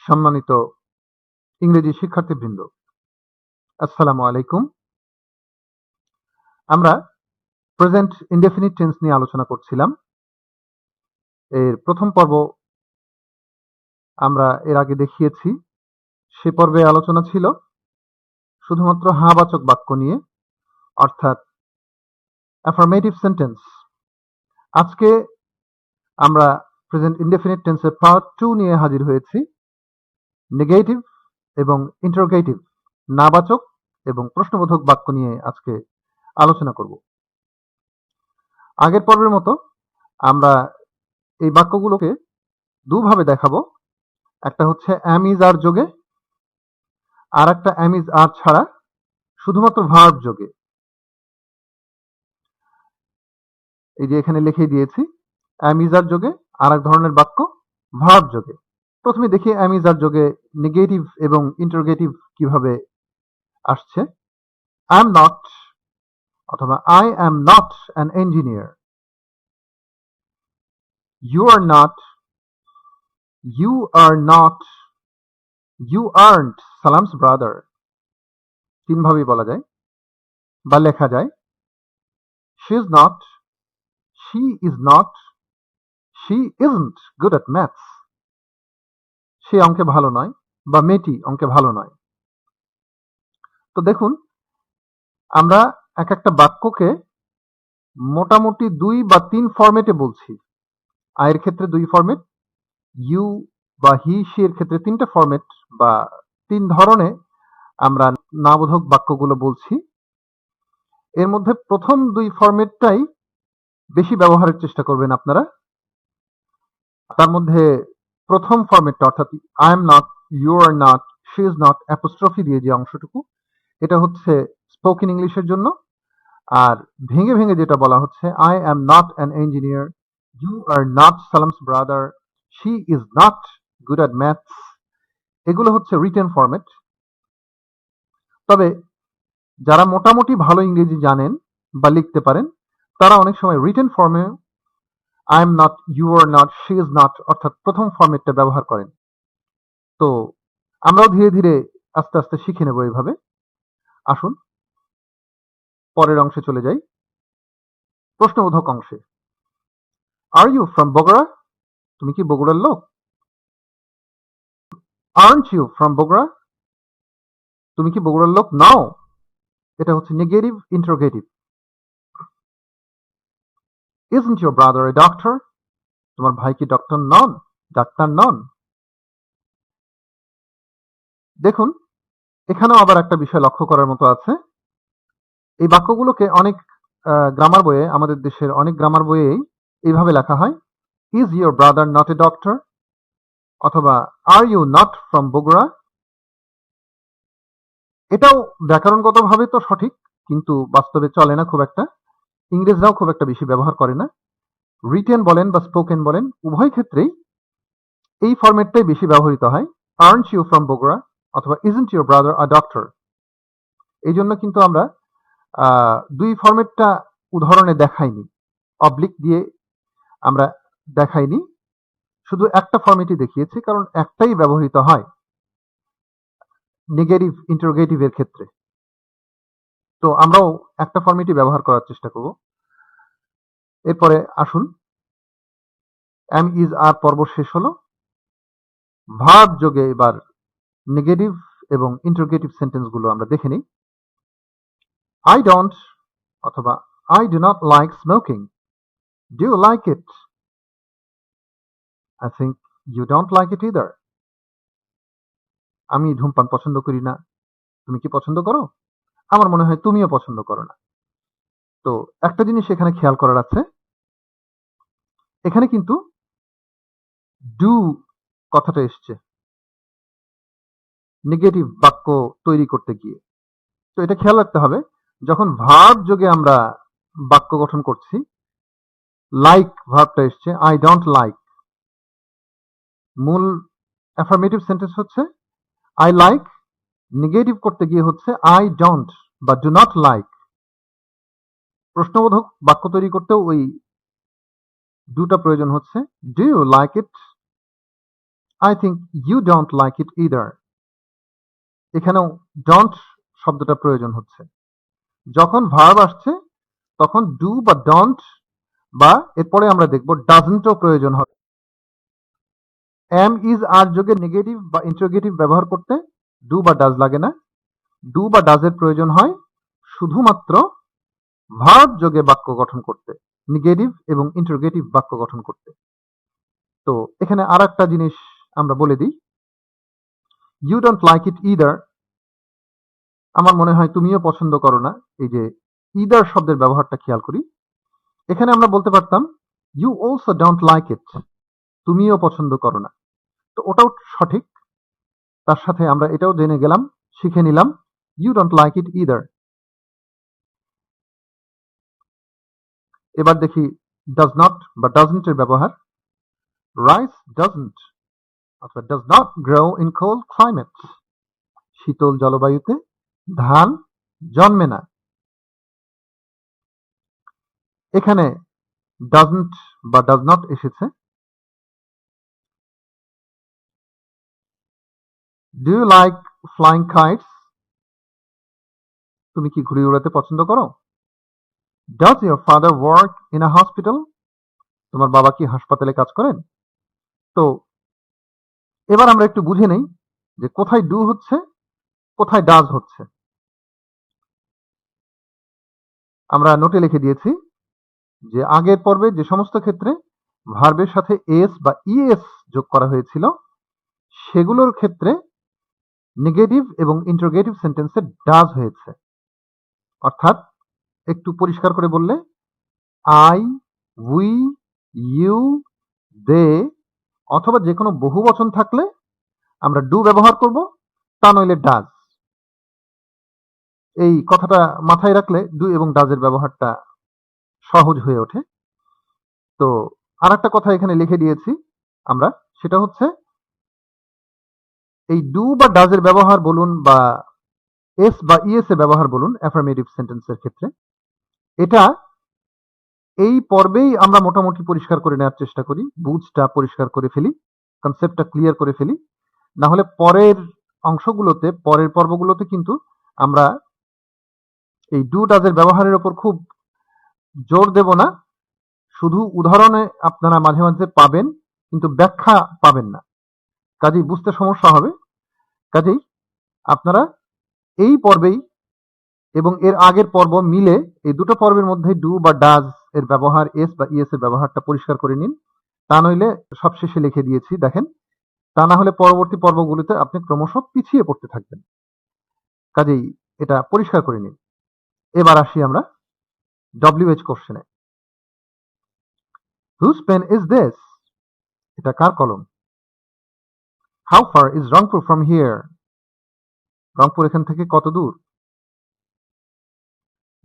সম্মানিত ইংরেজি শিক্ষার্থীবৃন্দ, আসসালামু আলাইকুম। আমরা প্রেজেন্ট ইনডেফিনিট টেন্স নিয়ে আলোচনা করছিলাম। এর প্রথম পর্ব আমরা এর আগে দেখিয়েছি। সে পর্বে আলোচনা ছিল শুধুমাত্র হ্যাঁবাচক বাক্য নিয়ে, অর্থাৎ অ্যাফার্মেটিভ সেন্টেন্স। আজকে আমরা প্রেজেন্ট ইনডেফিনিট টেন্সের পার্ট 2 নিয়ে হাজির হয়েছি। নেগেটিভ এবং ইন্টারোগেটিভ, নাবাচক এবং প্রশ্নবোধক বাক্য নিয়ে আজকে আলোচনা করব। আগের পর্বের মতো আমরা এই বাক্যগুলোকে দুভাবে দেখাবো। একটা হচ্ছে অ্যাম ইজ আর যোগে, আর একটা অ্যাম ইজ আর ছাড়া শুধুমাত্র ভার্ব যোগে। এই যে এখানে লিখে দিয়েছি, অ্যাম ইজ আর যোগে আর এক ধরনের বাক্য ভার্ব যোগে। প্রথমে দেখি অ্যাম ইজ আর যোগে নেগেটিভ এবং ইন্টারোগেটিভ কিভাবে আসছে। আই এম নট অথবা I am not an engineer. You are not, you are not, you aren't Salam's brother. তিনভাবেই বলা যায় বা লেখা যায়। She is not, she is not, she isn't good at maths. সে অঙ্কে ভালো নয় বা মেয়েটি অঙ্কে ভালো নয়। তো দেখুন, আমরা এক একটা বাক্যকে মোটামুটি 2 বা 3 ফরম্যাটে বলছি। আয়ের ক্ষেত্রে 2 ফরম্যাট, ইউ বা হি সি এর ক্ষেত্রে 3টা ফরম্যাট বা 3 ধরনে আমরা নাবোধক বাক্যগুলো বলছি। এর মধ্যে প্রথম 2 ফরম্যাটটাই বেশি ব্যবহারের চেষ্টা করবেন আপনারা। তার মধ্যে প্রথম ফরম্যাটটা অর্থাৎ I am not, you are not, she is not apostrophe দিয়ে যে অংশটুকু, এটা হচ্ছে স্পোকেন ইংলিশের জন্য। আর ভেঙে ভেঙে যেটা বলা হচ্ছে, I am not an engineer, you are not Salam's brother, she is not good at maths, এগুলো হচ্ছে রিটেন ফরম্যাট। তবে যারা মোটামুটি ভালো ইংরেজি জানেন বা লিখতে পারেন, তারা অনেক সময় রিটেন ফর্মে I am not, you are not, she is not অর্থাৎ প্রথম ফরম্যাটটা ব্যবহার করেন। তো আমরাও ধীরে ধীরে আস্তে আস্তে শিখে নেব এইভাবে। আসুন পরের অংশে চলে যাই, প্রশ্নবোধক অংশে। Are you from Bogura? তুমি কি বগুড়ার লোক? Aren't you from Bogura? তুমি কি বগুড়ার লোক নাও? এটা হচ্ছে negative interrogative. Isn't your brother a doctor? তোমার ভাই কি ডাক্তার নন? দেখুন, এখানেও আবার একটা বিষয় লক্ষ্য করার মতো আছে। এই বাক্যগুলোকে অনেক গ্রামার বইয়ে, আমাদের দেশের অনেক গ্রামার বইয়েই এইভাবে লেখা হয়, is your brother not a doctor, অথবা are you not from Bogura. এটাও ব্যাকরণগতভাবে তো সঠিক, কিন্তু বাস্তবে চলে না খুব একটা। ইংরেজরাও খুব একটা বেশি ব্যবহার করে না। রিটেন বলেন বা স্পোকেন বলেন, উভয় ক্ষেত্রেই এই ফরম্যাটটাই বেশি ব্যবহৃত হয়, আর্নট ইউ ফ্রম বগুড়া অথবা isn't your brother a doctor. এই জন্য কিন্তু আমরা 2 ফরম্যাটটা উদাহরণে দেখাইনি, অবলিক দিয়ে আমরা দেখাইনি, শুধু একটা ফরম্যাটই দেখিয়েছি, কারণ একটাই ব্যবহৃত হয় নেগেটিভ ইন্টারোগেটিভ এর ক্ষেত্রে। তো আমরাও একটা ফরম্যাটই ব্যবহার করার চেষ্টা করব। এরপরে আসুন, এম ইজ আর পর্ব শেষ হলো। ভার্ব যোগে এবার নেগেটিভ এবং ইন্টারোগেটিভ সেন্টেন্সগুলো আমরা দেখে নিই। I don't অথবা I do not like smoking. Do you like it? I think you don't like it either. আমি ধূমপান পছন্দ করি না, তুমি কি পছন্দ করো? আমার মনে হয় তুমিও পছন্দ করো না। তো একটা জিনিস এখানে খেয়াল করার আছে, এখানে কিন্তু ডু কথাটা এসছে নেগেটিভ বাক্য তৈরি করতে গিয়ে। তো এটা খেয়াল রাখতে হবে, যখন ভার্ব যোগে আমরা বাক্য গঠন করছি, লাইক ভার্বটা এসছে, আই ডোন্ট লাইক। মূল অ্যাফার্মেটিভ সেন্টেন্স হচ্ছে আই লাইক, নেগেটিভ করতে গিয়ে হচ্ছে আই ডোন্ট বা ডু নট লাইক। প্রশ্নবোধক বাক্য তৈরি করতেও ওই দুটা প্রয়োজন হচ্ছে, do you like it? I think you don't like it either. এখানেও don't শব্দটা প্রয়োজন হচ্ছে। যখন ভার্ব আসছে তখন do বা don't বা এরপরে আমরা দেখব doesn't ও প্রয়োজন হবে। am is আর যোগে নেগেটিভ বা ইন্টারোগেটিভ ব্যবহার করতে do বা does লাগে না। do বা does এর প্রয়োজন হয় শুধুমাত্র ভার্ব যোগে বাক্য গঠন করতে, নেগেটিভ এবং ইন্টারোগেটিভ বাক্য গঠন করতে। তো এখানে আর একটা জিনিস আমরা বলে দিই, you don't like it either, আমার মনে হয় তুমিও পছন্দ করো না। এই যে ইদার শব্দের ব্যবহারটা খেয়াল করি, এখানে আমরা বলতে পারতাম you also don't like it, তুমিও পছন্দ করো না। তো ওটাও সঠিক, তার সাথে আমরা এটাও জেনে গেলাম, শিখে নিলাম you don't like it either. এবার দেখি ডাজ নট বা ডাজন্ট এর ব্যবহার। রাইস ডাজন্ট অথবা does not grow in cold climate, শীতল জলবায়ুতে ধান জন্মে না। এখানে ডাজন্ট বা ডাজ নট এসেছে। Do you like flying kites, তুমি কি ঘুড়ি উড়াতে পছন্দ করো? Does your father work in a hospital, তোমার বাবা কি হাসপাতালে কাজ করেন? তো এবার আমরা একটু বুঝে নেই যে কোথায় ডু হচ্ছে, কোথায় ডাজ হচ্ছে। আমরা নোটে লিখে দিয়েছি যে আগের পর্বে যে সমস্ত ক্ষেত্রে ভার্বের সাথে এস বা ইএস যোগ করা হয়েছিল সেগুলোর ক্ষেত্রে নেগেটিভ এবং ইন্টারোগেটিভ সেন্টেন্সে ডাজ হয়েছে। অর্থাৎ একটু পরিষ্কার করে বললে আই, উই, ইউ, দে অথবা যে কোনো বহু বচন থাকলে আমরা ডু ব্যবহার করব, তা নইলে ডাজ। এই কথাটা মাথায় রাখলে ডু এবং ডাজের ব্যবহারটা সহজ হয়ে ওঠে। তো আর একটা কথা এখানে লিখে দিয়েছি আমরা, সেটা হচ্ছে এই ডু বা ডাজের ব্যবহার বলুন বা এস বা ইএস এর ব্যবহার বলুন অ্যাফার্মেটিভ সেন্টেন্সের ক্ষেত্রে, এটা এই পর্বেই আমরা মোটামুটি পরিষ্কার করে নেওয়ার চেষ্টা করি, বুঝটা পরিষ্কার করে ফেলি, কনসেপ্টটা ক্লিয়ার করে ফেলি। না হলে পরের অংশগুলোতে, পরের পর্বগুলোতে কিন্তু আমরা এই ডু ডাজের ব্যবহারের উপর খুব জোর দেব না, শুধু উদাহরণে আপনারা মাঝে মাঝে পাবেন কিন্তু ব্যাখ্যা পাবেন না, কাজেই বুঝতে সমস্যা হবে। কাজেই আপনারা এই পর্বেই এবং এর আগের পর্ব মিলে এই দুটো পর্বের মধ্যে ডু বা ডাজ এর ব্যবহার, এস বা ইএস এর ব্যবহারটা পরিষ্কার করে নিন। তা নইলে সবশেষে লিখে দিয়েছি দেখেন, তা না হলে পরবর্তী পর্বগুলিতে আপনি ক্রমশ পিছিয়ে পড়তে থাকবেন। কাজেই এটা পরিষ্কার করে নিন। এবার আসি আমরা WH কোশ্চেনে। হুজ পেন ইজ দিস, এটা কার কলম? How far is Rangpur from here, Rangpur এখান থেকে কত দূর?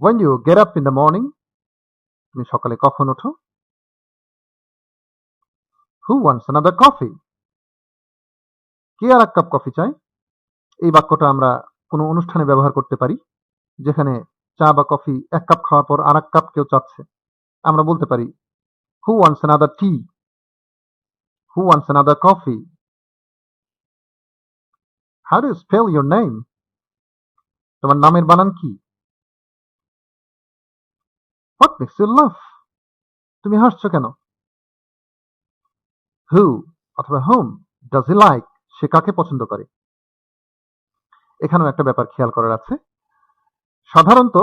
When you get up in the morning, তুমি সকালে কখন ওঠো? Who wants another coffee, কে আর এক কাপ কফি চায়? এই বাক্যটা আমরা কোনো অনুষ্ঠানে ব্যবহার করতে পারি, যেখানে চা বা কফি এক কাপ খাওয়ার পর আর এক কাপ কেউ চাচ্ছে। আমরা বলতে পারি Who wants another tea, Who wants another coffee. How do you spell your name, তোমার নামের বানান কি? What makes you laugh, তুমি হাসছো কেন? Who অথবা whom does he like, সে কাকে পছন্দ করে? এখানেও একটা ব্যাপার খেয়াল করার আছে, সাধারণত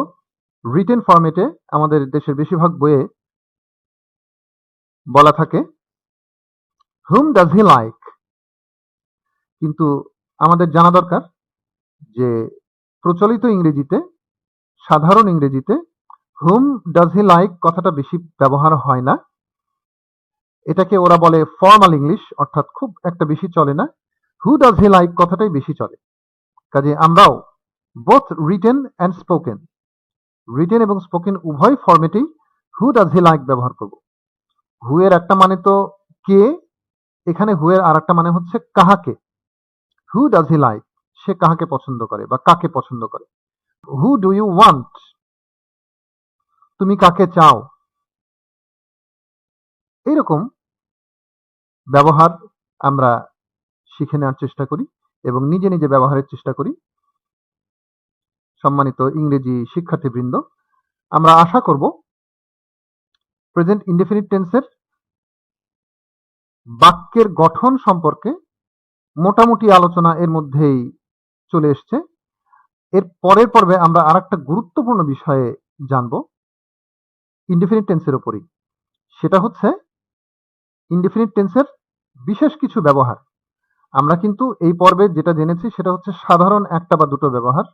রিটেন ফরম্যাটে আমাদের দেশের বেশিরভাগ বইয়ে বলা থাকে whom does he like, কিন্তু আমাদের জানা দরকার যে প্রচলিত ইংরেজিতে, সাধারণ ইংরেজিতে whom does he like কথাটা বেশি ব্যবহার হয় না। এটাকে ওরা বলে ফর্মাল ইংলিশ, অর্থাৎ খুব একটা বেশি চলে না। who does he like কথাটাই বেশি চলে। কাজে আমরাও both written and spoken, written এবং স্পোকেন উভয় ফরম্যাটেই who does he like ব্যবহার করব। হু এর একটা মানে তো কে, এখানে হু এর আর একটা মানে হচ্ছে কাহাকে। who does he like, সে কাহাকে পছন্দ করে বা কাকে পছন্দ করে। who do you want, তুমি কাকে চাও। এইরকম ব্যবহার আমরা শিখে নেওয়ার চেষ্টা করি এবং নিজে নিজে ব্যবহারের চেষ্টা করি। সম্মানিত ইংরেজি শিক্ষার্থীবৃন্দ, আমরা আশা করব প্রেজেন্ট ইনডেফিনিট টেন্সের বাক্যের গঠন সম্পর্কে মোটামুটি আলোচনা এর মধ্যেই চলে এসছে। এর পরের পর্বে আমরা আরেকটা গুরুত্বপূর্ণ বিষয়ে জানব ইনডেফিনিট টেন্সের উপরই। সেটা হচ্ছে ইনডেফিনিট টেন্সের বিশেষ কিছু ব্যবহার। আমরা কিন্তু এই পর্বে যেটা জেনেছি সেটা হচ্ছে সাধারণ একটা বা দুটো ব্যবহার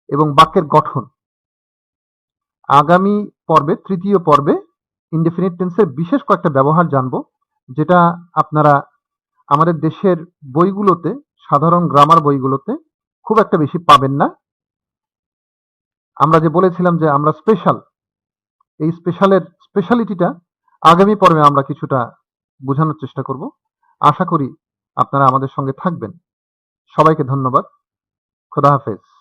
এবং বাক্যের গঠন। আগামী পর্বে, তৃতীয় পর্বে ইনডেফিনিট টেন্সের বিশেষ কয়েকটা ব্যবহার জানব, যেটা আপনারা আমাদের দেশের বইগুলোতে, সাধারণ গ্রামার বইগুলোতে খুব একটা বেশি পাবেন না। আমরা যে বলেছিলাম যে আমরা স্পেশাল, এই স্পেশালের স্পেশালিটিটা আগামী পর্বে আমরা কিছুটা বোঝানোর চেষ্টা করব। আশা করি আপনারা আমাদের সঙ্গে থাকবেন। সবাইকে ধন্যবাদ। খোদা হাফেজ।